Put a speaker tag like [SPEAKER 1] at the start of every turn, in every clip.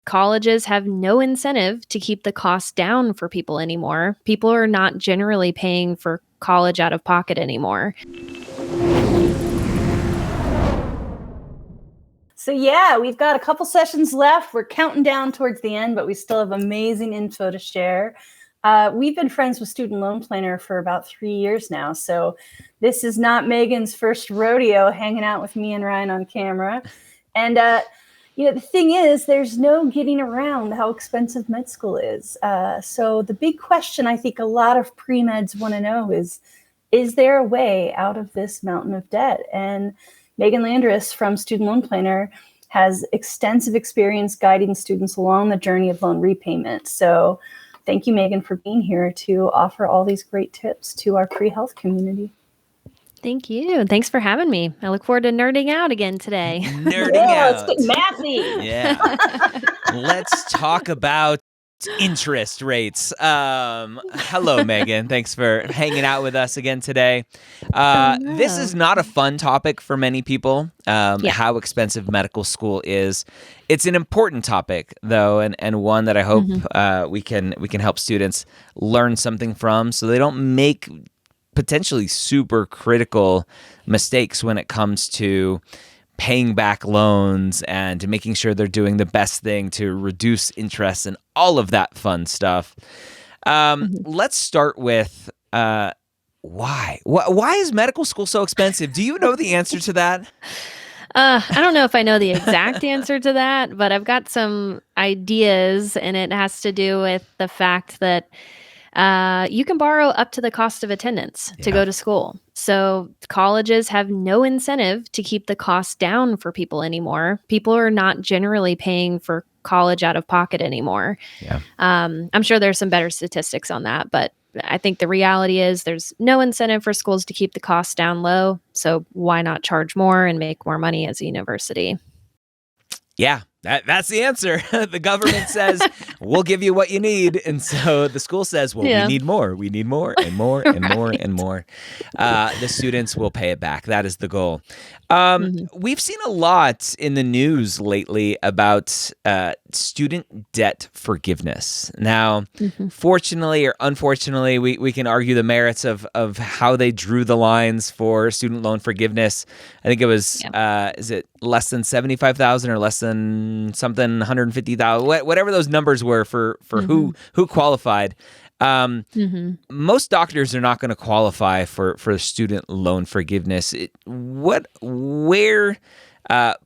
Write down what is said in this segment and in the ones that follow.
[SPEAKER 1] colleges have no incentive to keep the cost down for people anymore. People are not generally paying for college out of pocket anymore.
[SPEAKER 2] So yeah, we've got a couple sessions left. We're counting down towards the end, but we still have amazing info to share. We've been friends with Student Loan Planner for about 3 years now. So this is not Meagan's first rodeo hanging out with me and Ryan on camera. And, the thing is, there's no getting around how expensive med school is. So the big question I think a lot of pre-meds want to know is there a way out of this mountain of debt? And Meagan Landress from Student Loan Planner has extensive experience guiding students along the journey of loan repayment. So thank you, Meagan, for being here to offer all these great tips to our pre-health community.
[SPEAKER 1] Thank you. Thanks for having me. I look forward to nerding out again today.
[SPEAKER 2] Let's get mathy.
[SPEAKER 3] Yeah. Let's talk about interest rates. Hello, Meagan. Thanks for hanging out with us again today. This is not a fun topic for many people, how expensive medical school is. It's an important topic, though, and one that I hope we can help students learn something from so they don't make potentially super critical mistakes when it comes to paying back loans and making sure they're doing the best thing to reduce interest and all of that fun stuff. Let's start with why? Why is medical school so expensive? Do you know the answer to that?
[SPEAKER 1] I don't know if I know the exact answer to that, but I've got some ideas, and it has to do with the fact that you can borrow up to the cost of attendance to go to school. So colleges have no incentive to keep the cost down for people anymore. People are not generally paying for college out of pocket anymore. Yeah. I'm sure there's some better statistics on that, but I think the reality is there's no incentive for schools to keep the costs down low. So why not charge more and make more money as a university?
[SPEAKER 3] Yeah. That's the answer. The government says, we'll give you what you need. And so the school says, well, we need more. We need more and more and more and more. The students will pay it back. That is the goal. We've seen a lot in the news lately about student debt forgiveness. Now, fortunately or unfortunately, we can argue the merits of how they drew the lines for student loan forgiveness. I think it was, is it less than $75,000 or less than something, $150,000, whatever those numbers were for who qualified. Most doctors are not going to qualify for student loan forgiveness. Where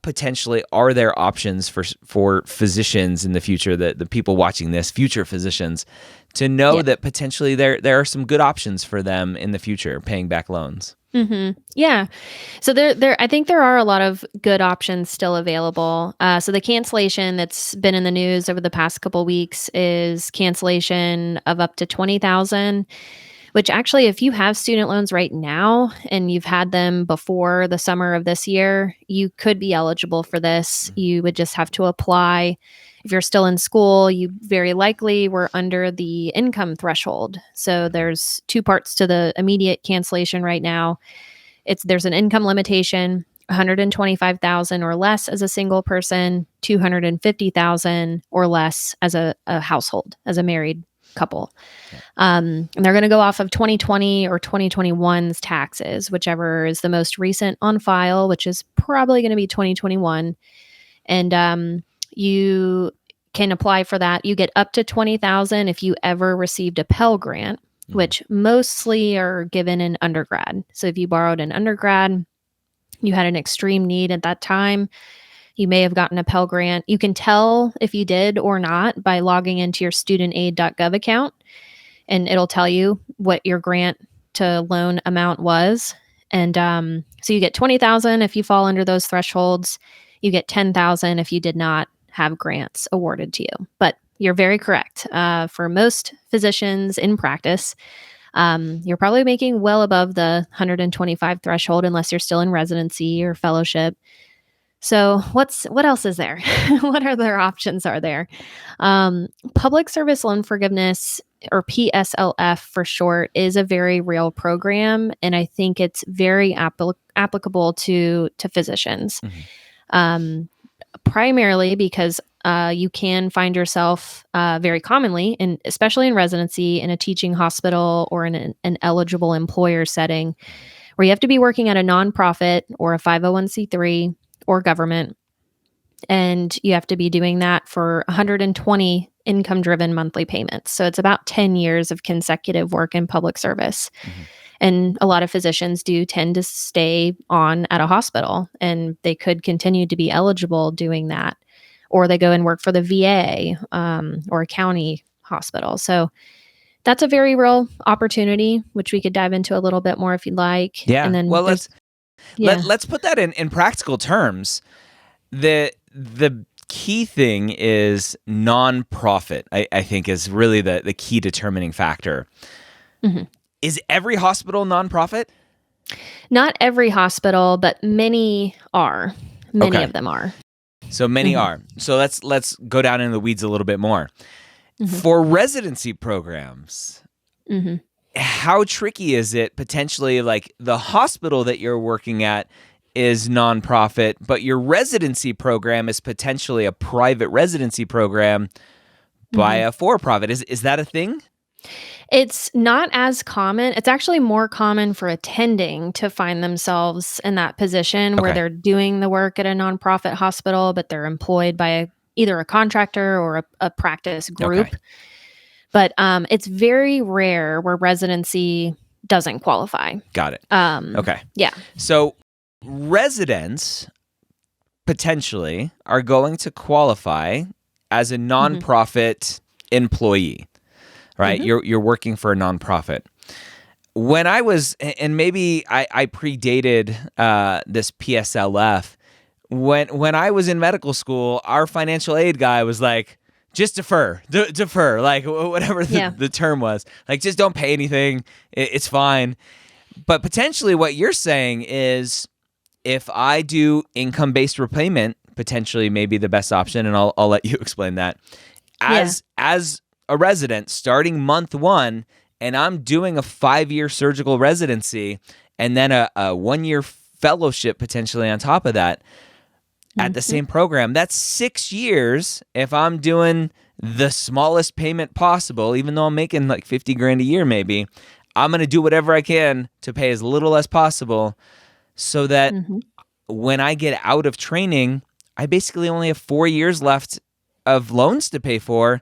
[SPEAKER 3] potentially are there options for physicians in the future, the people watching this, future physicians, to know that potentially there are some good options for them in the future paying back loans?
[SPEAKER 1] Yeah. So I think there are a lot of good options still available. So the cancellation that's been in the news over the past couple of weeks is cancellation of up to $20,000, which actually, if you have student loans right now and you've had them before the summer of this year, you could be eligible for this. You would just have to apply. If you're still in school, you very likely were under the income threshold. So there's two parts to the immediate cancellation right now. There's an income limitation, $125,000 or less as a single person, $250,000 or less as a household, as a married couple. And they're going to go off of 2020 or 2021's taxes, whichever is the most recent on file, which is probably going to be 2021. And you can apply for that. You get up to $20,000 if you ever received a Pell Grant, which mostly are given in undergrad. So if you borrowed in undergrad, you had an extreme need at that time, you may have gotten a Pell Grant. You can tell if you did or not by logging into your studentaid.gov account, and it'll tell you what your grant to loan amount was. And so you get $20,000 if you fall under those thresholds. You get $10,000 if you did not have grants awarded to you. But you're very correct. For most physicians in practice, you're probably making well above the 125 threshold unless you're still in residency or fellowship. So what else is there? What other options are there? Public Service Loan Forgiveness, or PSLF for short, is a very real program, and I think it's very applicable to physicians. Primarily because you can find yourself very commonly, and especially in residency, in a teaching hospital or in an eligible employer setting where you have to be working at a nonprofit or a 501c3 or government. And you have to be doing that for 120 income-driven monthly payments. So it's about 10 years of consecutive work in public service. Mm-hmm. And a lot of physicians do tend to stay on at a hospital, and they could continue to be eligible doing that. Or they go and work for the VA or a county hospital. So that's a very real opportunity, which we could dive into a little bit more if you'd like.
[SPEAKER 3] Yeah.
[SPEAKER 1] And then
[SPEAKER 3] well, let's put that in practical terms. The key thing is nonprofit, I think, is really the key determining factor. Mm-hmm. Is every hospital nonprofit?
[SPEAKER 1] Not every hospital, but many are. Many of them are.
[SPEAKER 3] So many are. So let's go down into the weeds a little bit more. Mm-hmm. For residency programs, mm-hmm. how tricky is it potentially, like the hospital that you're working at is nonprofit, but your residency program is potentially a private residency program by a for-profit. Is that a thing?
[SPEAKER 1] It's not as common. It's actually more common for attending to find themselves in that position where they're doing the work at a nonprofit hospital, but they're employed by either a contractor or a practice group. Okay. But it's very rare where residency doesn't qualify.
[SPEAKER 3] Got it. Okay.
[SPEAKER 1] Yeah.
[SPEAKER 3] So residents potentially are going to qualify as a nonprofit employee. Right? Mm-hmm. You're working for a nonprofit. When I was, and maybe I predated this PSLF, when I was in medical school, our financial aid guy was like, just defer, like whatever the term was. Like, just don't pay anything. It's fine. But potentially what you're saying is if I do income-based repayment, potentially maybe the best option, and I'll let you explain that. As a resident starting month 1, and I'm doing a 5-year surgical residency and then a 1-year fellowship potentially on top of that at the same program. That's 6 years if I'm doing the smallest payment possible, even though I'm making like $50,000 a year maybe. I'm going to do whatever I can to pay as little as possible so that when I get out of training, I basically only have 4 years left of loans to pay for.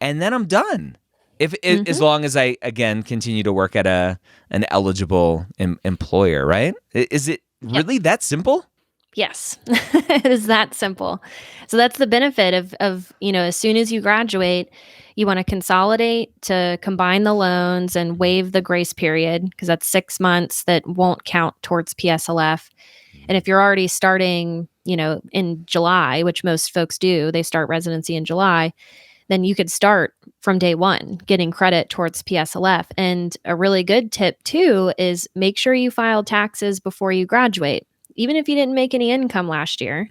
[SPEAKER 3] And then I'm done. As long as I, again, continue to work at an eligible employer, right? Is it really that simple?
[SPEAKER 1] Yes, it is that simple. So that's the benefit of as soon as you graduate, you want to consolidate to combine the loans and waive the grace period, because that's 6 months that won't count towards PSLF. And if you're already starting, in July, which most folks do, they start residency in July, then you could start from day one getting credit towards PSLF. And a really good tip too is make sure you file taxes before you graduate, even if you didn't make any income last year,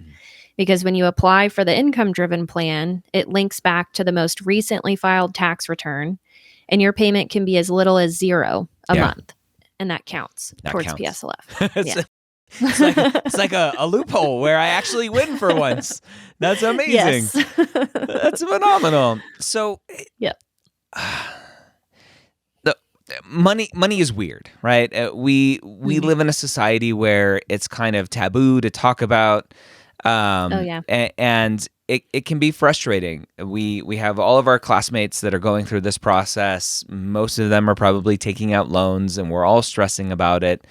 [SPEAKER 1] because when you apply for the income-driven plan, it links back to the most recently filed tax return, and your payment can be as little as $0 a month, and that counts towards PSLF.
[SPEAKER 3] It's like a loophole where I actually win for once. That's amazing.
[SPEAKER 1] Yes.
[SPEAKER 3] That's phenomenal. So, the money is weird, right? We live in a society where it's kind of taboo to talk about. And it can be frustrating. We have all of our classmates that are going through this process. Most of them are probably taking out loans, and we're all stressing about it.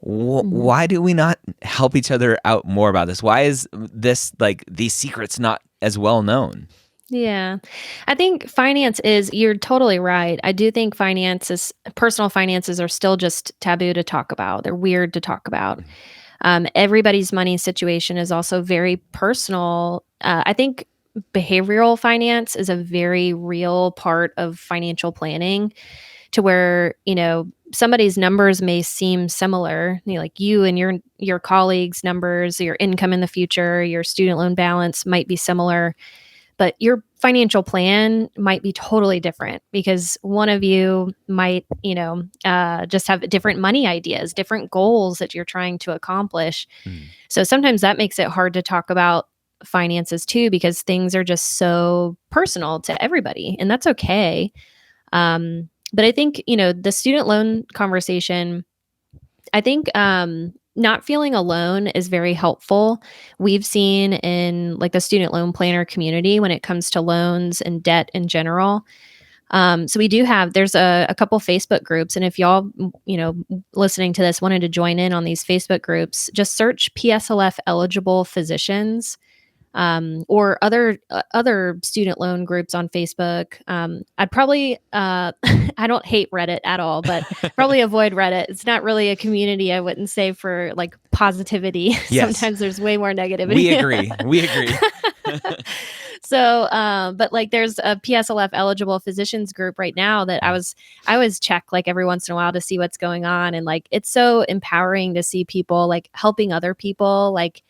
[SPEAKER 3] Why do we not help each other out more about this? Why is this, like, these secrets not as well known?
[SPEAKER 1] Yeah. I think you're totally right. I do think personal finances are still just taboo to talk about. They're weird to talk about. Everybody's money situation is also very personal. I think behavioral finance is a very real part of financial planning, to where, somebody's numbers may seem similar, like you and your colleagues' numbers, your income in the future, your student loan balance might be similar, but your financial plan might be totally different because one of you might, just have different money ideas, different goals that you're trying to accomplish. So sometimes that makes it hard to talk about finances too, because things are just so personal to everybody, and that's okay. But I think, the student loan conversation, I think, not feeling alone is very helpful. We've seen in like the student loan planner community when it comes to loans and debt in general. So there's a couple Facebook groups. And if y'all, listening to this wanted to join in on these Facebook groups, just search PSLF eligible physicians, or other student loan groups on Facebook. I'd probably, I don't hate Reddit at all, but probably avoid Reddit. It's not really a community, I wouldn't say, for like positivity.
[SPEAKER 3] Yes.
[SPEAKER 1] Sometimes there's way more negativity.
[SPEAKER 3] We agree.
[SPEAKER 1] So, but like there's a PSLF eligible physicians group right now that I always check like every once in a while to see what's going on. And like, it's so empowering to see people like helping other people, like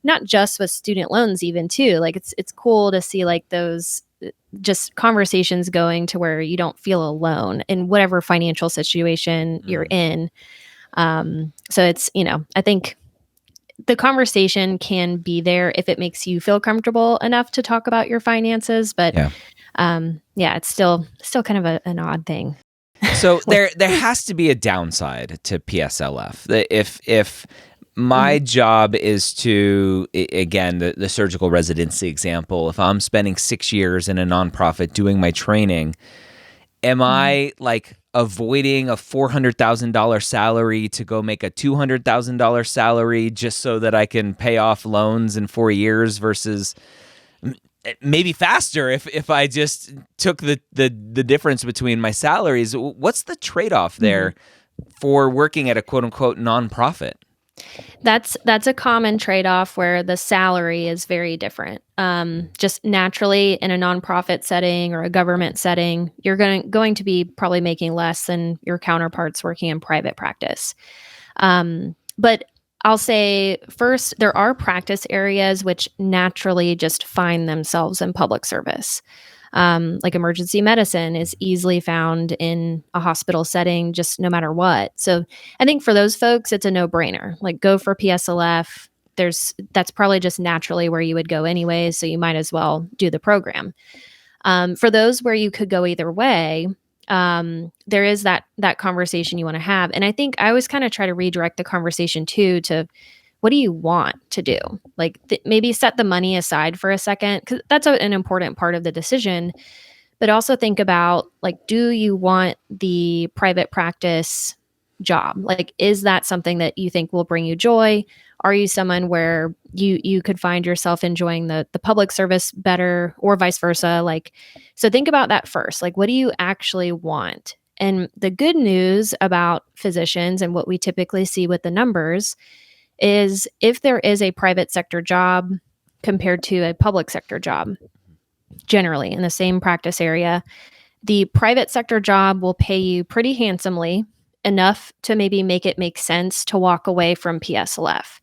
[SPEAKER 1] not just with student loans even too. Like it's cool to see like those just conversations going to where you don't feel alone in whatever financial situation you're in. So it's, I think the conversation can be there if it makes you feel comfortable enough to talk about your finances, but it's still kind of an odd thing.
[SPEAKER 3] So there has to be a downside to PSLF. If my job is to, again, the surgical residency example, if I'm spending 6 years in a nonprofit doing my training, am I like avoiding a $400,000 salary to go make a $200,000 salary just so that I can pay off loans in 4 years versus maybe faster if I just took the difference between my salaries? What's the trade-off there for working at a quote-unquote nonprofit?
[SPEAKER 1] That's a common trade-off where the salary is very different. Just naturally in a nonprofit setting or a government setting, you're going to be probably making less than your counterparts working in private practice. But I'll say first, there are practice areas which naturally just find themselves in public service. Like emergency medicine is easily found in a hospital setting, just no matter what. So I think for those folks, it's a no-brainer. Like go for PSLF. That's probably just naturally where you would go anyways, so you might as well do the program. For those where you could go either way, there is that conversation you want to have. And I think I always kind of try to redirect the conversation too to what do you want to do? Like maybe set the money aside for a second, because that's an important part of the decision. But also think about like, do you want the private practice job? Like, is that something that you think will bring you joy? Are you someone where you could find yourself enjoying the public service better, or vice versa? Like, so think about that first. Like, what do you actually want? And the good news about physicians and what we typically see with the numbers is if there is a private sector job compared to a public sector job, generally in the same practice area, the private sector job will pay you pretty handsomely, enough to maybe make it make sense to walk away from PSLF.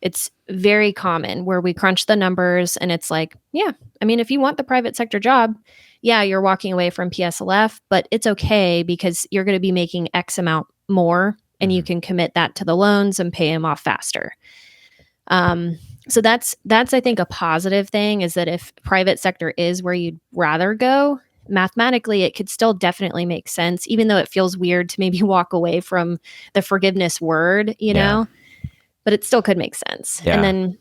[SPEAKER 1] It's very common where we crunch the numbers and it's like, yeah, I mean, if you want the private sector job, yeah, you're walking away from PSLF, but it's okay because you're going to be making X amount more and you can commit that to the loans and pay them off faster. So that's I think a positive thing, is that if private sector is where you'd rather go, mathematically it could still definitely make sense, even though it feels weird to maybe walk away from the forgiveness word, know, but it still could make sense. Yeah. And then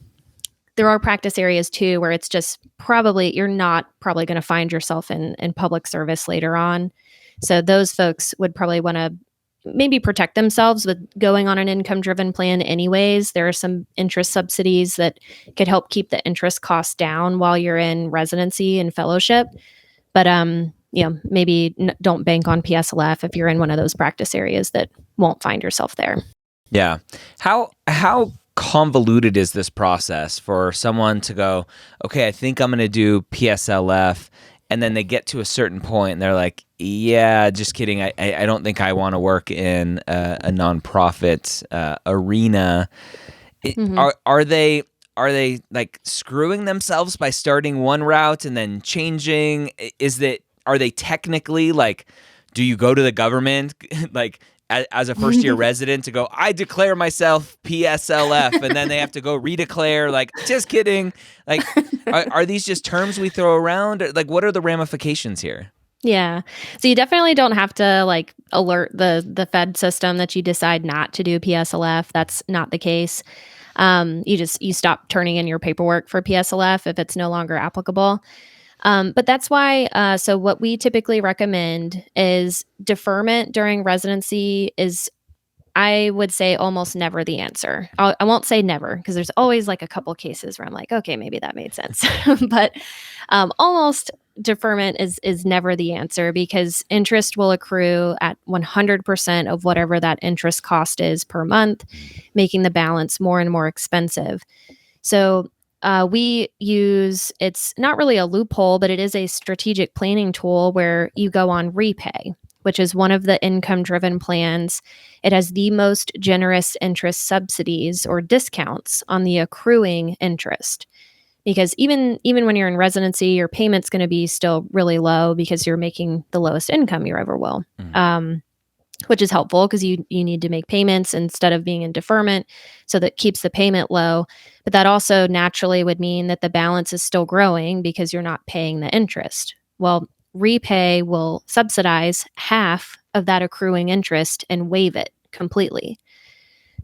[SPEAKER 1] there are practice areas too where it's just you're not probably going to find yourself in public service later on. So those folks would probably want to maybe protect themselves with going on an income-driven plan anyways. There are some interest subsidies that could help keep the interest costs down while you're in residency and fellowship. But, maybe don't bank on PSLF if you're in one of those practice areas that won't find yourself there.
[SPEAKER 3] Yeah. How convoluted is this process for someone to go, okay, I think I'm going to do PSLF, and then they get to a certain point and they're like, yeah, just kidding. I don't think I want to work in a nonprofit arena. Are they like screwing themselves by starting one route and then changing? Are they technically like, do you go to the government? Like, as a first year resident to go, I declare myself PSLF, and then they have to go redeclare. Like, just kidding. Like, are these just terms we throw around? Like, what are the ramifications here?
[SPEAKER 1] Yeah. So you definitely don't have to like alert the Fed system that you decide not to do PSLF. That's not the case. You stop turning in your paperwork for PSLF if it's no longer applicable. But that's why, so what we typically recommend is deferment during residency is, I would say, almost never the answer. I won't say never because there's always like a couple cases where I'm like, okay, maybe that made sense. But almost deferment is never the answer because interest will accrue at 100% of whatever that interest cost is per month, making the balance more and more expensive. So it's not really a loophole, but it is a strategic planning tool where you go on repay, which is one of the income-driven plans. It has the most generous interest subsidies or discounts on the accruing interest. Because even when you're in residency, your payment's going to be still really low because you're making the lowest income you ever will, which is helpful because you need to make payments instead of being in deferment, so that keeps the payment low. But that also naturally would mean that the balance is still growing because you're not paying the interest. Well, repay will subsidize half of that accruing interest and waive it completely.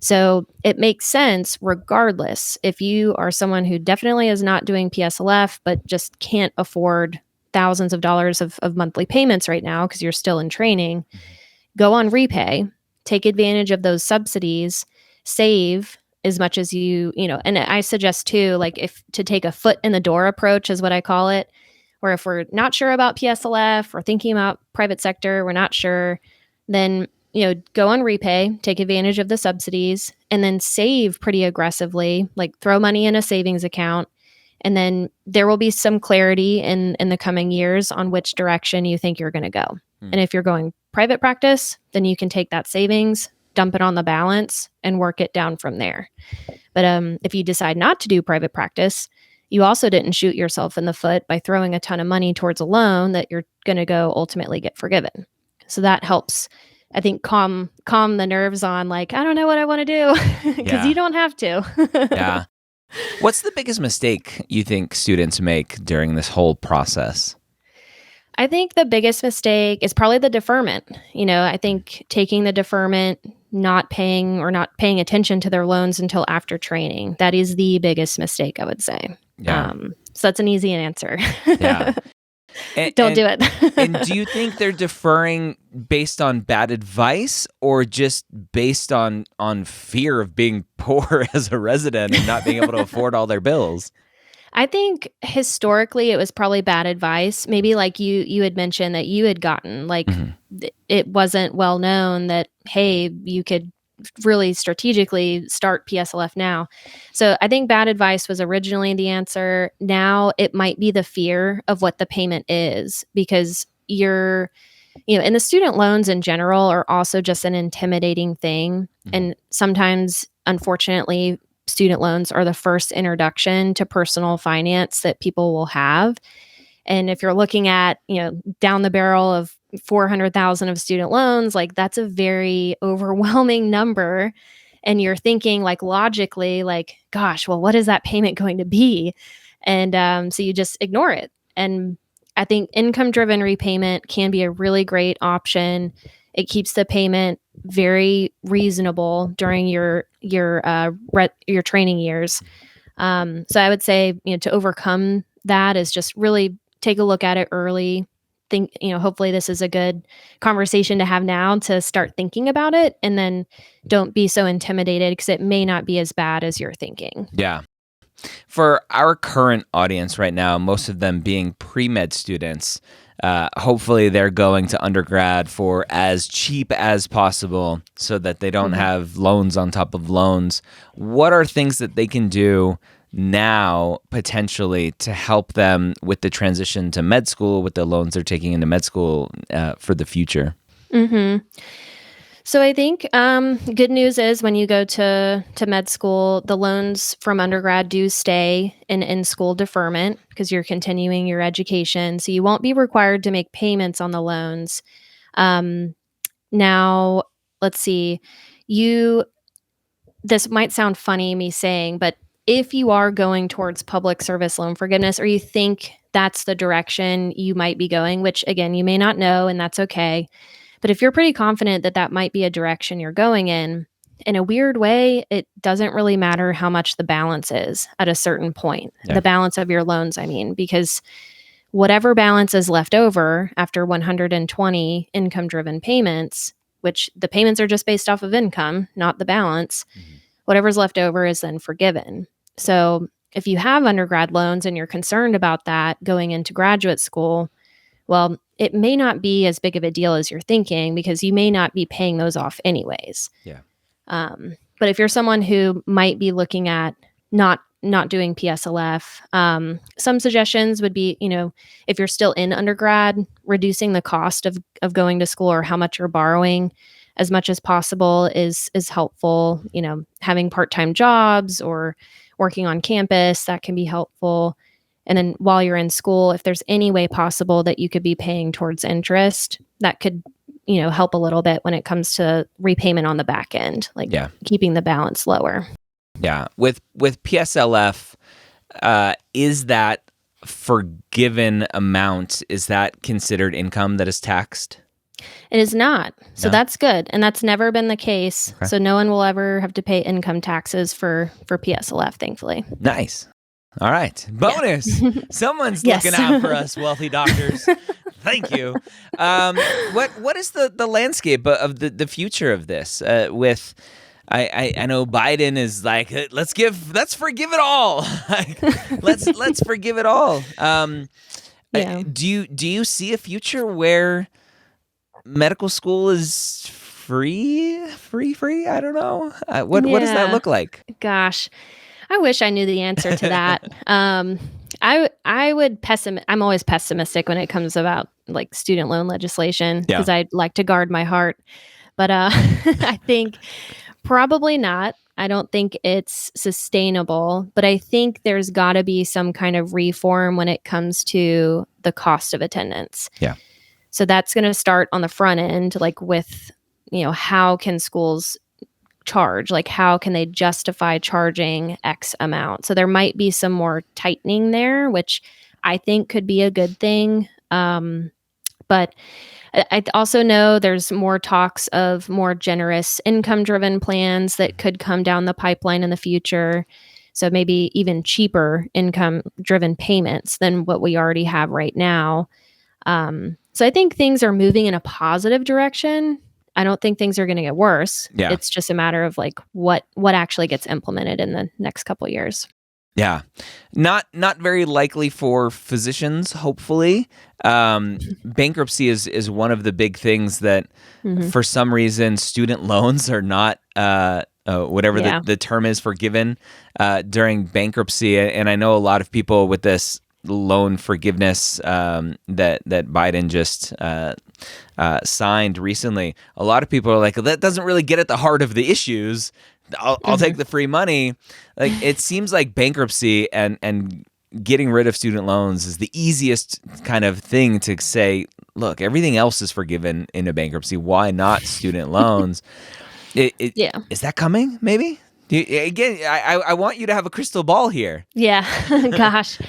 [SPEAKER 1] So it makes sense regardless if you are someone who definitely is not doing PSLF, but just can't afford thousands of dollars of monthly payments right now because you're still in training. Go on repay, take advantage of those subsidies, save as much as and I suggest too, like to take a foot in the door approach is what I call it, where if we're not sure about PSLF or thinking about private sector, we're not sure, then go on repay, take advantage of the subsidies, and then save pretty aggressively, like throw money in a savings account. And then there will be some clarity in the coming years on which direction you think you're going to go. And if you're going private practice, then you can take that savings, dump it on the balance, and work it down from there. But if you decide not to do private practice, you also didn't shoot yourself in the foot by throwing a ton of money towards a loan that you're going to go ultimately get forgiven. So that helps, I think, calm the nerves on like, I don't know what I want to do because you don't have to.
[SPEAKER 3] Yeah. What's the biggest mistake you think students make during this whole process?
[SPEAKER 1] I think the biggest mistake is probably the deferment. I think taking the deferment, not paying attention to their loans until after training. That is the biggest mistake, I would say.
[SPEAKER 3] Yeah.
[SPEAKER 1] So that's an easy answer.
[SPEAKER 3] Yeah.
[SPEAKER 1] Don't do it.
[SPEAKER 3] And do you think they're deferring based on bad advice or just based on fear of being poor as a resident and not being able to afford all their bills?
[SPEAKER 1] I think historically it was probably bad advice. Maybe like you had mentioned that you had gotten, like it wasn't well known that, hey, you could really strategically start PSLF now. So I think bad advice was originally the answer. Now it might be the fear of what the payment is because and the student loans in general are also just an intimidating thing. And sometimes, unfortunately, student loans are the first introduction to personal finance that people will have. And if you're looking at, down the barrel of 400,000 of student loans, like that's a very overwhelming number. And you're thinking like logically, like, gosh, well, what is that payment going to be? And so you just ignore it. And I think income-driven repayment can be a really great option. It keeps the payment very reasonable during your training years. So I would say, to overcome that is just really take a look at it early. Think, hopefully this is a good conversation to have now to start thinking about it, and then don't be so intimidated because it may not be as bad as you're thinking.
[SPEAKER 3] Yeah. For our current audience right now, most of them being pre-med students, hopefully they're going to undergrad for as cheap as possible so that they don't have loans on top of loans. What are things that they can do now potentially to help them with the transition to med school, with the loans they're taking into med school for the future?
[SPEAKER 1] So I think good news is when you go to med school, the loans from undergrad do stay in school deferment because you're continuing your education. So you won't be required to make payments on the loans. Now, let's see, this might sound funny me saying, but if you are going towards public service loan forgiveness, or you think that's the direction you might be going, which again, you may not know, and that's okay. But if you're pretty confident that that might be a direction you're going in a weird way, it doesn't really matter how much the balance is at a certain point, the balance of your loans, I mean, because whatever balance is left over after 120 income-driven payments, which the payments are just based off of income, not the balance, whatever's left over is then forgiven. So if you have undergrad loans and you're concerned about that going into graduate school, well, it may not be as big of a deal as you're thinking because you may not be paying those off anyways.
[SPEAKER 3] Yeah.
[SPEAKER 1] But if you're someone who might be looking at not doing PSLF, some suggestions would be, if you're still in undergrad, reducing the cost of going to school or how much you're borrowing as much as possible is helpful. Having part-time jobs or working on campus, that can be helpful. And then while you're in school, if there's any way possible that you could be paying towards interest, that could, help a little bit when it comes to repayment on the back end, keeping the balance lower.
[SPEAKER 3] Yeah. With PSLF, is that forgiven amount, is that considered income that is taxed?
[SPEAKER 1] It is not. So that's good. And that's never been the case. Okay. So no one will ever have to pay income taxes for PSLF, thankfully.
[SPEAKER 3] Nice. All right. Bonus. Yeah. Someone's looking out for us, wealthy doctors. Thank you. What is the landscape of the future of this? With I know Biden is like, let's forgive it all. let's forgive it all. Do you see a future where medical school is free? I don't know. What does that look like?
[SPEAKER 1] Gosh, I wish I knew the answer to that. I would I'm always pessimistic when it comes about like student loan legislation because I like to guard my heart. But I think probably not. I don't think it's sustainable, but I think there's got to be some kind of reform when it comes to the cost of attendance.
[SPEAKER 3] Yeah.
[SPEAKER 1] So that's going to start on the front end, like with, how can schools charge? Like, how can they justify charging X amount? So there might be some more tightening there, which I think could be a good thing. But I also know there's more talks of more generous income-driven plans that could come down the pipeline in the future. So maybe even cheaper income-driven payments than what we already have right now. So I think things are moving in a positive direction. I don't think things are going to get worse.
[SPEAKER 3] Yeah.
[SPEAKER 1] It's just a matter of like what actually gets implemented in the next couple of years.
[SPEAKER 3] Yeah. Not very likely for physicians, hopefully. Bankruptcy is one of the big things that for some reason student loans are not whatever the term is forgiven during bankruptcy. And I know a lot of people with this loan forgiveness that Biden just signed recently. A lot of people are like, that doesn't really get at the heart of the issues. I'll take the free money. Like, it seems like bankruptcy and getting rid of student loans is the easiest kind of thing to say, look, everything else is forgiven in a bankruptcy. Why not student loans? Is that coming? Maybe? Again, I want you to have a crystal ball here.
[SPEAKER 1] Yeah. Gosh.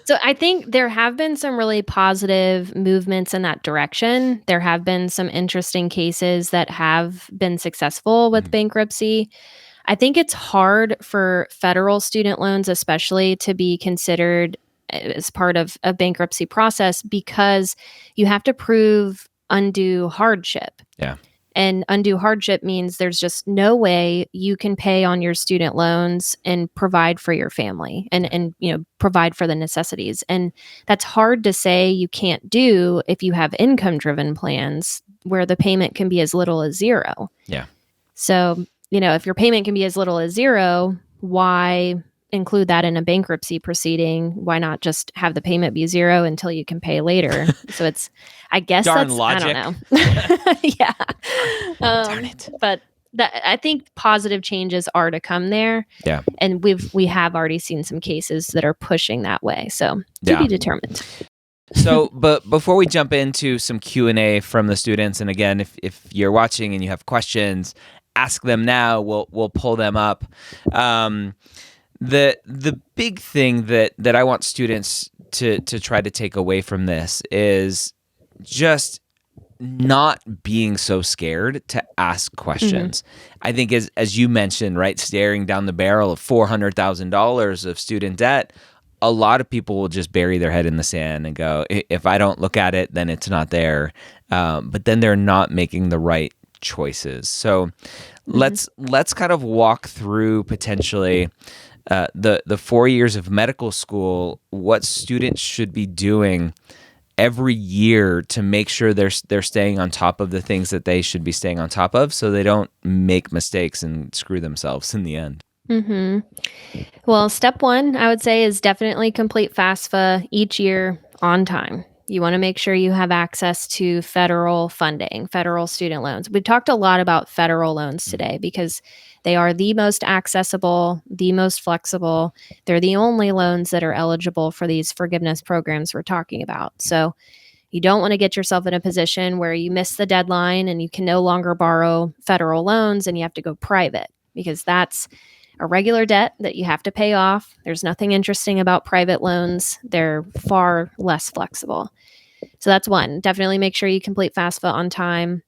[SPEAKER 1] So I think there have been some really positive movements in that direction. There have been some interesting cases that have been successful with bankruptcy. I think it's hard for federal student loans, especially, to be considered as part of a bankruptcy process because you have to prove undue hardship.
[SPEAKER 3] Yeah.
[SPEAKER 1] And undue hardship means there's just no way you can pay on your student loans and provide for your family and provide for the necessities. And that's hard to say you can't do if you have income-driven plans where the payment can be as little as zero.
[SPEAKER 3] Yeah.
[SPEAKER 1] So, if your payment can be as little as zero, why include that in a bankruptcy proceeding? Why not just have the payment be zero until you can pay later? So it's, I guess
[SPEAKER 3] darn logic.
[SPEAKER 1] I don't know. Yeah.
[SPEAKER 3] Darn it.
[SPEAKER 1] But I think positive changes are to come there.
[SPEAKER 3] Yeah.
[SPEAKER 1] And we have already seen some cases that are pushing that way. So to be determined.
[SPEAKER 3] So, but before we jump into some Q&A from the students, and again, if you're watching and you have questions, ask them now. We'll pull them up. The big thing that I want students to try to take away from this is just not being so scared to ask questions. I think as you mentioned, right, staring down the barrel of $400,000 of student debt, a lot of people will just bury their head in the sand and go, if I don't look at it, then it's not there. But then they're not making the right choices. So let's kind of walk through potentially the 4 years of medical school, what students should be doing every year to make sure they're staying on top of the things that they should be staying on top of, so they don't make mistakes and screw themselves in the end.
[SPEAKER 1] Well, step one, I would say, is definitely complete FAFSA each year on time. You want to make sure you have access to federal funding, federal student loans. We talked a lot about federal loans today because they are the most accessible, the most flexible. They're the only loans that are eligible for these forgiveness programs we're talking about. So you don't want to get yourself in a position where you miss the deadline and you can no longer borrow federal loans and you have to go private, because that's a regular debt that you have to pay off. There's nothing interesting about private loans. They're far less flexible. So that's one. Definitely make sure you complete FAFSA on time.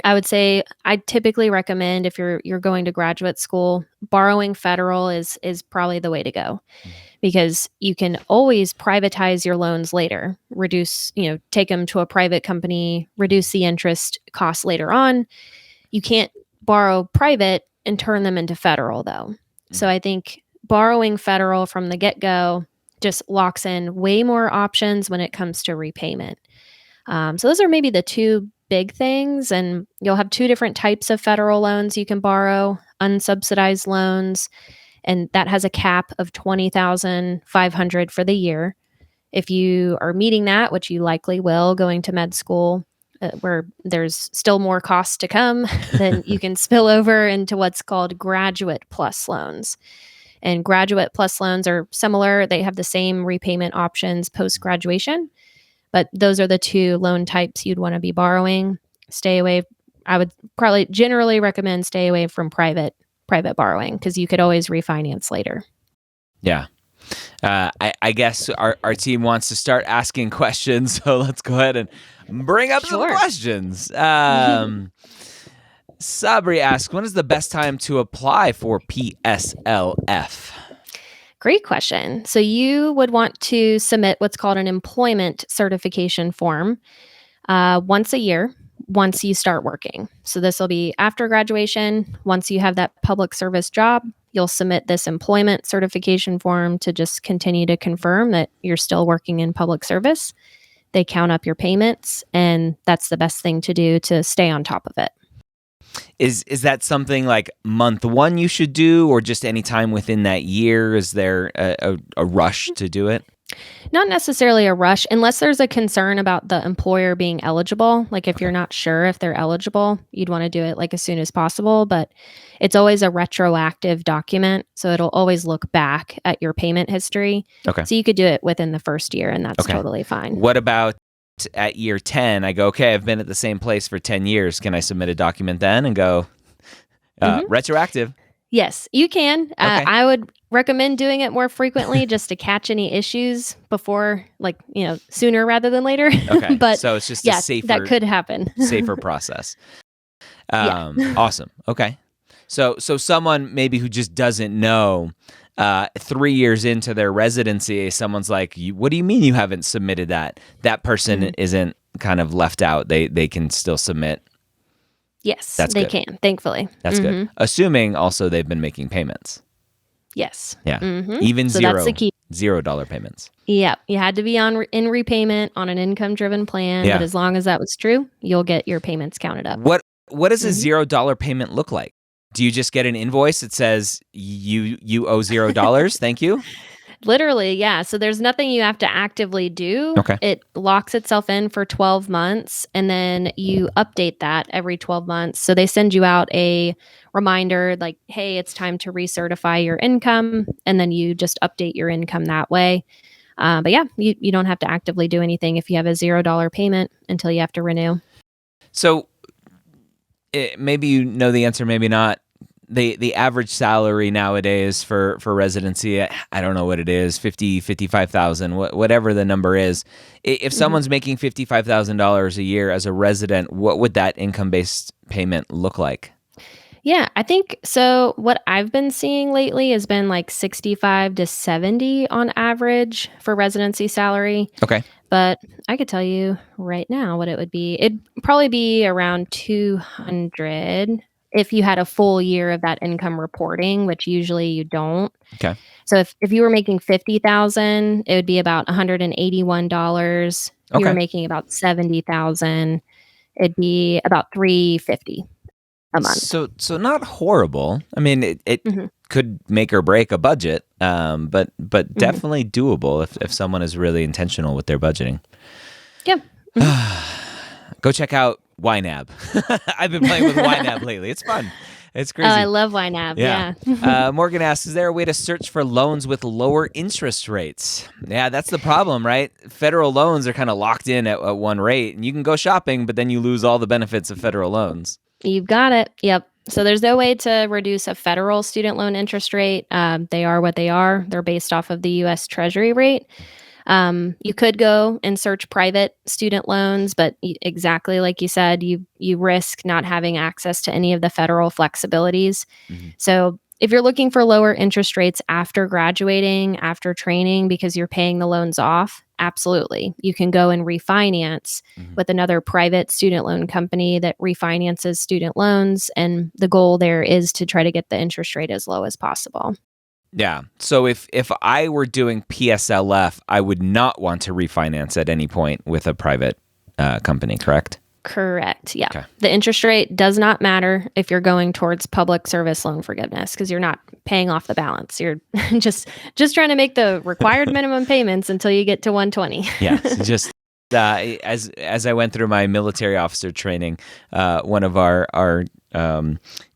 [SPEAKER 1] I would say I typically recommend, if you're going to graduate school, borrowing federal is probably the way to go, because you can always privatize your loans later, take them to a private company, reduce the interest costs later on. You can't borrow private and turn them into federal, though. So I think borrowing federal from the get-go just locks in way more options when it comes to repayment. So those are maybe the two big things, and you'll have two different types of federal loans you can borrow: unsubsidized loans, and that has a cap of $20,500 for the year. If you are meeting that, which you likely will going to med school, where there's still more costs to come, then you can spill over into what's called graduate plus loans. And graduate plus loans are similar. They have the same repayment options post-graduation, but those are the two loan types you'd want to be borrowing. Stay away. I would probably generally recommend stay away from private borrowing, because you could always refinance later.
[SPEAKER 3] Yeah. I guess our team wants to start asking questions, so let's go ahead and bring up some questions. Sabri asks, when is the best time to apply for PSLF?
[SPEAKER 1] Great question. So you would want to submit what's called an employment certification form once a year, once you start working. So this will be after graduation. Once you have that public service job, you'll submit this employment certification form to just continue to confirm that you're still working in public service. They count up your payments, and that's the best thing to do to stay on top of it.
[SPEAKER 3] Is that something like month one you should do, or just any time within that year? Is there a rush to do it?
[SPEAKER 1] Not necessarily a rush, unless there's a concern about the employer being eligible. Like if you're not sure if they're eligible, you'd want to do it like as soon as possible. But it's always a retroactive document, so it'll always look back at your payment history.
[SPEAKER 3] Okay.
[SPEAKER 1] So you could do it within the first year, and that's totally fine.
[SPEAKER 3] What about at year 10? I go, okay, I've been at the same place for 10 years. Can I submit a document then and go retroactive?
[SPEAKER 1] Yes, you can.
[SPEAKER 3] Okay.
[SPEAKER 1] I would recommend doing it more frequently just to catch any issues before, sooner rather than later.
[SPEAKER 3] Okay.
[SPEAKER 1] But
[SPEAKER 3] so it's just a safer,
[SPEAKER 1] that could happen.
[SPEAKER 3] safer process. Awesome. Okay. So someone maybe who just doesn't know, 3 years into their residency, someone's like, what do you mean you haven't submitted that? That person isn't kind of left out. They can still submit.
[SPEAKER 1] Yes,
[SPEAKER 3] That's
[SPEAKER 1] they
[SPEAKER 3] good.
[SPEAKER 1] can, thankfully.
[SPEAKER 3] That's good. Assuming also they've been making payments.
[SPEAKER 1] Yes.
[SPEAKER 3] Yeah. Even
[SPEAKER 1] so that's the key.
[SPEAKER 3] $0 payments.
[SPEAKER 1] Yeah. You had to be in repayment on an income-driven plan, but as long as that was true, you'll get your payments counted up.
[SPEAKER 3] What does a $0 payment look like? Do you just get an invoice that says you owe $0? Thank you?
[SPEAKER 1] Literally, yeah. So there's nothing you have to actively do.
[SPEAKER 3] Okay.
[SPEAKER 1] It locks itself in for 12 months, and then you update that every 12 months. So they send you out a reminder like, hey, it's time to recertify your income, and then you just update your income that way. But yeah, you don't have to actively do anything if you have a $0 payment until you have to renew.
[SPEAKER 3] So maybe you know the answer, maybe not. The average salary nowadays for residency, I don't know what it is, 55,000, whatever the number is. If someone's making $55,000 a year as a resident, what would that income-based payment look like?
[SPEAKER 1] Yeah, I think so. What I've been seeing lately has been like 65 to 70 on average for residency salary.
[SPEAKER 3] Okay.
[SPEAKER 1] But I could tell you right now what it would be. It'd probably be around 200 if you had a full year of that income reporting, which usually you don't.
[SPEAKER 3] Okay.
[SPEAKER 1] So if you were making 50,000, it would be about $181. If you were making about 70,000, it'd be about 350 a month.
[SPEAKER 3] So not horrible. I mean, it could make or break a budget, but definitely doable if someone is really intentional with their budgeting.
[SPEAKER 1] Yeah.
[SPEAKER 3] Go check out YNAB. I've been playing with YNAB lately. It's fun. It's crazy.
[SPEAKER 1] Oh, I love YNAB. Yeah.
[SPEAKER 3] Morgan asks, is there a way to search for loans with lower interest rates? Yeah, that's the problem, right? Federal loans are kind of locked in at one rate, and you can go shopping, but then you lose all the benefits of federal loans.
[SPEAKER 1] You've got it. Yep. So there's no way to reduce a federal student loan interest rate. They are what they are. They're based off of the U.S. Treasury rate. You could go and search private student loans, but exactly like you said, you risk not having access to any of the federal flexibilities. So if you're looking for lower interest rates after graduating, after training, because you're paying the loans off, absolutely. You can go and refinance with another private student loan company that refinances student loans. And the goal there is to try to get the interest rate as low as possible.
[SPEAKER 3] Yeah. So if I were doing PSLF, I would not want to refinance at any point with a private company, correct?
[SPEAKER 1] Correct. Yeah.
[SPEAKER 3] Okay.
[SPEAKER 1] The interest rate does not matter if you're going towards public service loan forgiveness because you're not paying off the balance. You're just trying to make the required minimum payments until you get to 120.
[SPEAKER 3] Yeah. Just as I went through my military officer training, one of our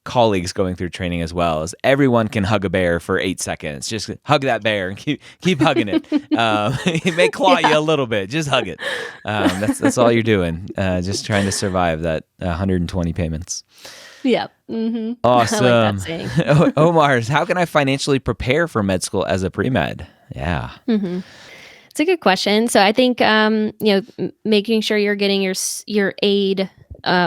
[SPEAKER 3] colleagues going through training as well is everyone can hug a bear for 8 seconds. Just hug that bear and keep hugging it. It may claw you a little bit. Just hug it. That's all you're doing. Just trying to survive that 120 payments.
[SPEAKER 1] Yep. Mm-hmm.
[SPEAKER 3] Awesome.
[SPEAKER 1] I like that saying.
[SPEAKER 3] Omar's, how can I financially prepare for med school as a pre-med? Yeah.
[SPEAKER 1] Mm-hmm. It's a good question. So I think making sure you're getting your aid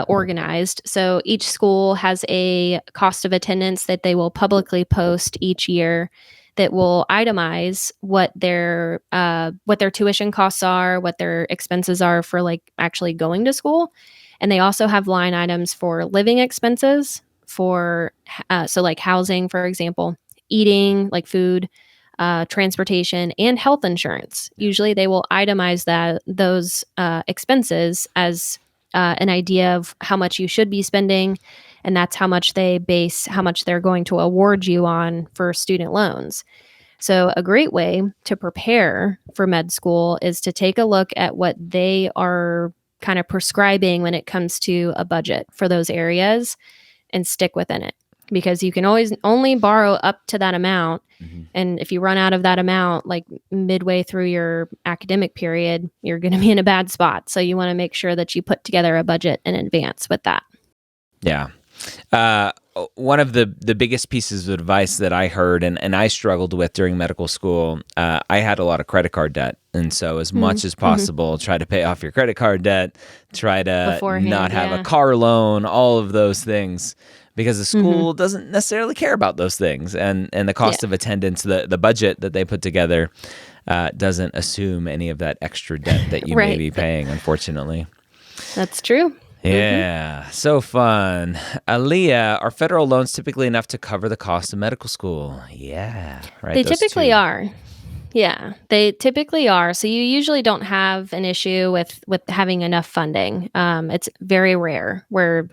[SPEAKER 1] organized. So each school has a cost of attendance that they will publicly post each year that will itemize what their tuition costs are, what their expenses are for like actually going to school. And they also have line items for living expenses for so like housing, for example, eating, like food, transportation, and health insurance. Usually they will itemize those expenses as an idea of how much you should be spending. And that's how much they base how much they're going to award you on for student loans. So a great way to prepare for med school is to take a look at what they are kind of prescribing when it comes to a budget for those areas and stick within it. Because you can always only borrow up to that amount. Mm-hmm. And if you run out of that amount, like midway through your academic period, you're going to be in a bad spot. So you want to make sure that you put together a budget in advance with that.
[SPEAKER 3] Yeah. One of the biggest pieces of advice that I heard and I struggled with during medical school, I had a lot of credit card debt. And so as much as possible, try to pay off your credit card debt, try to
[SPEAKER 1] beforehand,
[SPEAKER 3] not have a car loan, all of those things. Because the school doesn't necessarily care about those things. And the cost of attendance, the budget that they put together doesn't assume any of that extra debt that you may be paying, unfortunately.
[SPEAKER 1] That's true.
[SPEAKER 3] Yeah, so fun. Aaliyah, are federal loans typically enough to cover the cost of medical school? Yeah, right.
[SPEAKER 1] They typically are. Yeah, they typically are. So you usually don't have an issue with having enough funding. It's very rare where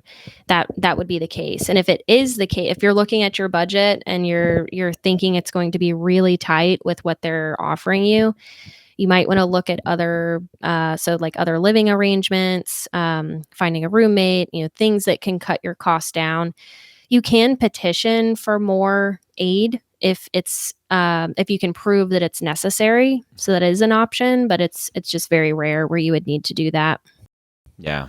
[SPEAKER 1] that would be the case. And if it is the case, if you're looking at your budget and you're thinking it's going to be really tight with what they're offering you, you might want to look at other living arrangements, finding a roommate, things that can cut your costs down. You can petition for more aid if you can prove that it's necessary. So that is an option, but it's just very rare where you would need to do that.
[SPEAKER 3] Yeah.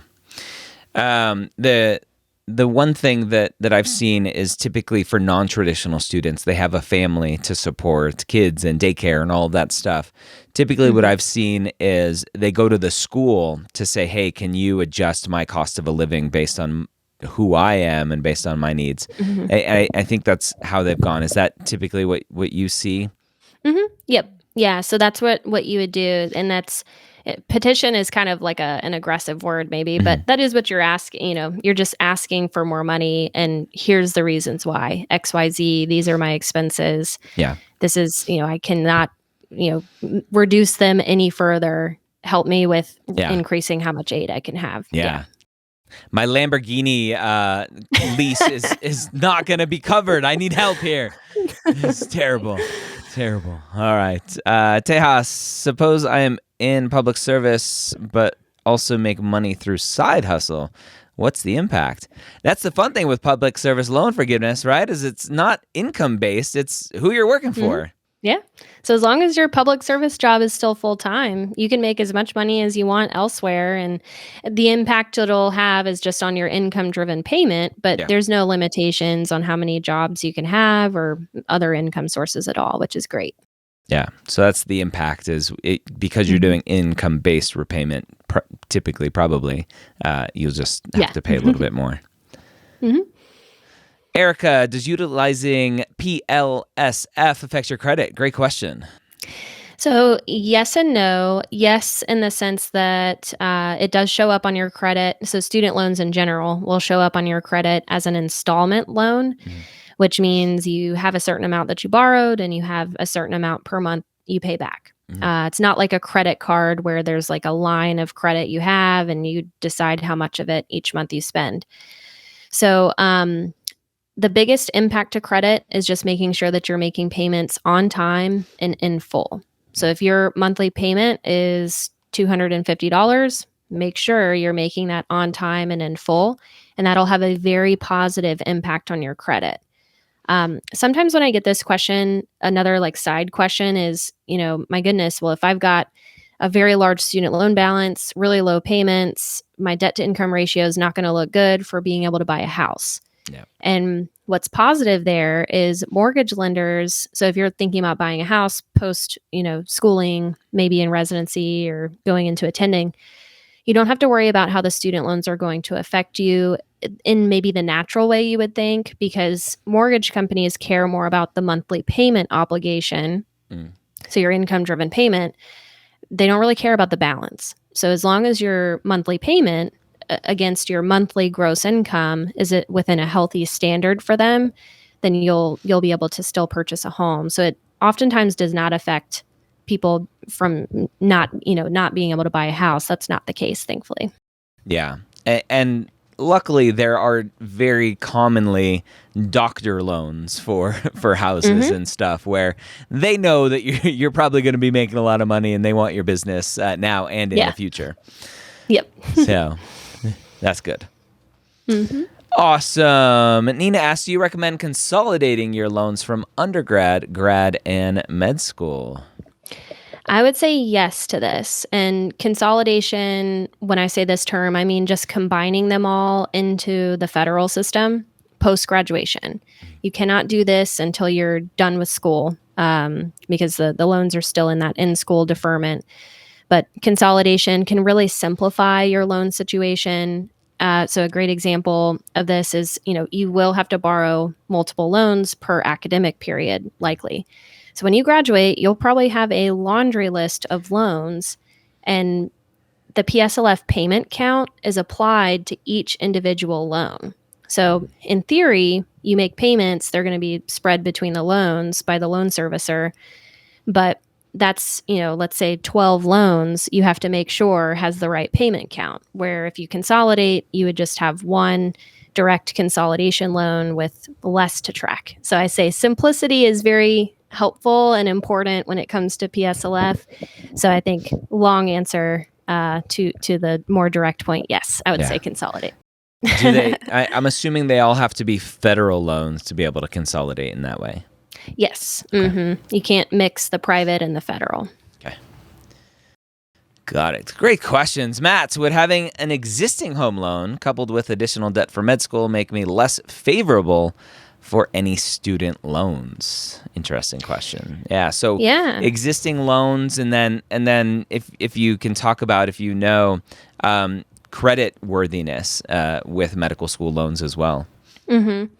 [SPEAKER 3] The one thing that I've seen is typically for non-traditional students, they have a family to support, kids and daycare and all of that stuff. Typically what I've seen is they go to the school to say, hey, can you adjust my cost of a living based on who I am and based on my needs? I think that's how they've gone. Is that typically what you see?
[SPEAKER 1] Yep. Yeah. So that's what you would do. And petition is kind of like an aggressive word maybe, but that is what you're asking. You're just asking for more money, and here's the reasons why. XYZ, these are my expenses.
[SPEAKER 3] Yeah.
[SPEAKER 1] This is, I cannot, reduce them any further. Help me with increasing how much aid I can have.
[SPEAKER 3] Yeah. My Lamborghini lease is not going to be covered. I need help here. It's terrible. Terrible. All right. Tejas, suppose I am in public service, but also make money through side hustle. What's the impact? That's the fun thing with public service loan forgiveness, right? Is it's not income based. It's who you're working for.
[SPEAKER 1] Yeah. So as long as your public service job is still full time, you can make as much money as you want elsewhere. And the impact it'll have is just on your income driven payment, but there's no limitations on how many jobs you can have or other income sources at all, which is great.
[SPEAKER 3] Yeah. So that's the impact because you're doing income based repayment, typically, probably, you'll just have to pay a little bit more. Erica, does utilizing PLSF affect your credit? Great question.
[SPEAKER 1] So yes and no. Yes, in the sense that it does show up on your credit. So student loans in general will show up on your credit as an installment loan, which means you have a certain amount that you borrowed and you have a certain amount per month you pay back. It's not like a credit card where there's like a line of credit you have and you decide how much of it each month you spend. So the biggest impact to credit is just making sure that you're making payments on time and in full. So if your monthly payment is $250, make sure you're making that on time and in full, and that'll have a very positive impact on your credit. Sometimes when I get this question, another like side question is, my goodness, well, if I've got a very large student loan balance, really low payments, my debt to income ratio is not going to look good for being able to buy a house.
[SPEAKER 3] Yeah.
[SPEAKER 1] And what's positive there is mortgage lenders. So if you're thinking about buying a house post, schooling, maybe in residency or going into attending, you don't have to worry about how the student loans are going to affect you in maybe the natural way you would think, because mortgage companies care more about the monthly payment obligation. So your income driven payment, they don't really care about the balance. So as long as your monthly payment against your monthly gross income is it within a healthy standard for them, then you'll be able to still purchase a home. So it oftentimes does not affect people from not being able to buy a house. That's not the case, thankfully.
[SPEAKER 3] Yeah. And luckily there are very commonly doctor loans for houses and stuff where they know that you're probably going to be making a lot of money and they want your business now and in the future.
[SPEAKER 1] Yep.
[SPEAKER 3] So that's good. Awesome. Nina asks, do you recommend consolidating your loans from undergrad, grad, and med school?
[SPEAKER 1] I would say yes to this. And consolidation, when I say this term, I mean just combining them all into the federal system post-graduation. You cannot do this until you're done with school because the loans are still in that in-school deferment. But consolidation can really simplify your loan situation. So a great example of this is, you will have to borrow multiple loans per academic period, likely. So when you graduate, you'll probably have a laundry list of loans, and the PSLF payment count is applied to each individual loan. So in theory, you make payments, they're going to be spread between the loans by the loan servicer, but that's, let's say 12 loans, you have to make sure has the right payment count, where if you consolidate, you would just have one direct consolidation loan with less to track. So I say simplicity is very helpful and important when it comes to PSLF. So I think long answer to the more direct point, yes, I would say consolidate.
[SPEAKER 3] Do they? I'm assuming they all have to be federal loans to be able to consolidate in that way.
[SPEAKER 1] Yes. Okay. Mm-hmm. You can't mix the private and the federal.
[SPEAKER 3] Okay. Got it. Great questions. Matt, would having an existing home loan coupled with additional debt for med school make me less favorable for any student loans? Interesting question. Yeah. So existing loans, and then if you can talk about, if you know, credit worthiness with medical school loans as well.
[SPEAKER 1] Mm-hmm.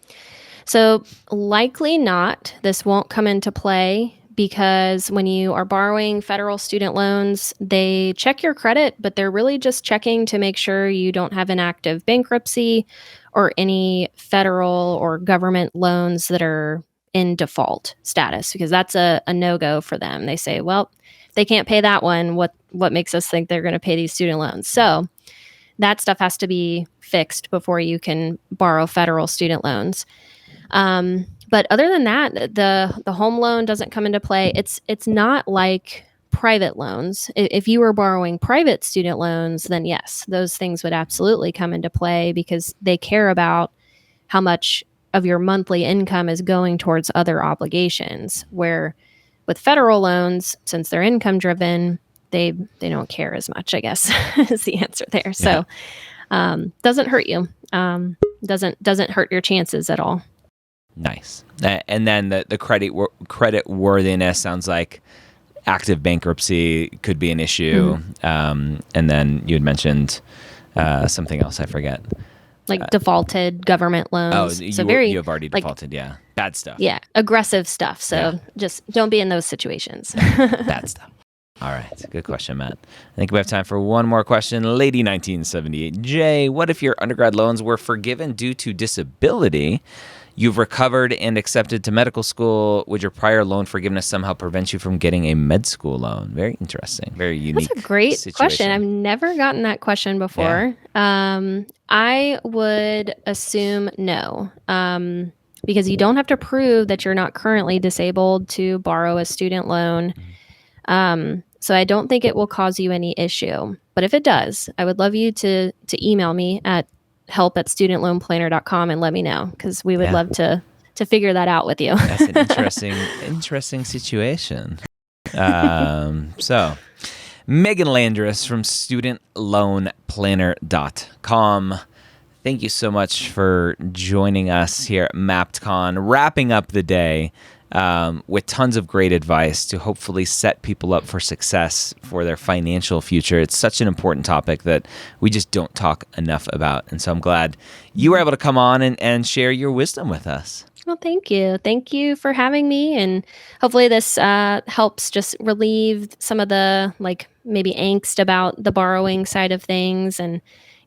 [SPEAKER 1] So likely not. This won't come into play because when you are borrowing federal student loans, they check your credit, but they're really just checking to make sure you don't have an active bankruptcy or any federal or government loans that are in default status, because that's a no-go for them. They say, well, they can't pay that one. What makes us think they're going to pay these student loans? So that stuff has to be fixed before you can borrow federal student loans. But other than that, the home loan doesn't come into play. It's not like private loans. If you were borrowing private student loans, then yes, those things would absolutely come into play because they care about how much of your monthly income is going towards other obligations. Where with federal loans, since they're income driven, they don't care as much, I guess, is the answer there. So doesn't hurt you. Doesn't hurt your chances at all.
[SPEAKER 3] Nice. And then the credit worthiness sounds like active bankruptcy could be an issue. Mm-hmm. And then you had mentioned something else, I forget.
[SPEAKER 1] Like defaulted government loans.
[SPEAKER 3] Oh, you have already defaulted, yeah. Bad stuff.
[SPEAKER 1] Yeah, aggressive stuff. So just don't be in those situations.
[SPEAKER 3] Bad stuff. All right. Good question, Matt. I think we have time for one more question. Lady 1978. Jay, what if your undergrad loans were forgiven due to disability? You've recovered and accepted to medical school. Would your prior loan forgiveness somehow prevent you from getting a med school loan? Very interesting. Very unique.
[SPEAKER 1] That's a great
[SPEAKER 3] situation.
[SPEAKER 1] question. I've never gotten that question before. Yeah. I would assume no, because you don't have to prove that you're not currently disabled to borrow a student loan. So I don't think it will cause you any issue. But if it does, I would love you to email me at help@studentloanplanner.com and let me know, because we would love to figure that out with you.
[SPEAKER 3] That's an interesting situation. So Meagan Landress from studentloanplanner.com. Thank you so much for joining us here at MappdCon, wrapping up the day with tons of great advice to hopefully set people up for success for their financial future. It's such an important topic that we just don't talk enough about. And so I'm glad you were able to come on and share your wisdom with us.
[SPEAKER 1] Well, thank you. Thank you for having me. And hopefully this helps just relieve some of the maybe angst about the borrowing side of things. And,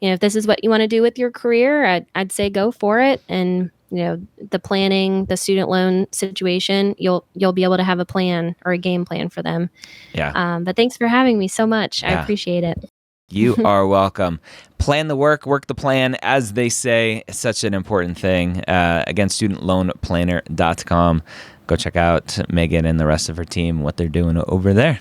[SPEAKER 1] if this is what you want to do with your career, I'd say go for it. And, the planning, the student loan situation, you'll be able to have a plan or a game plan for them.
[SPEAKER 3] Yeah.
[SPEAKER 1] But thanks for having me so much. I appreciate it.
[SPEAKER 3] You are welcome. Plan the work the plan, as they say. It's such an important thing. Again, studentloanplanner.com. Go check out Meagan and the rest of her team, what they're doing over there.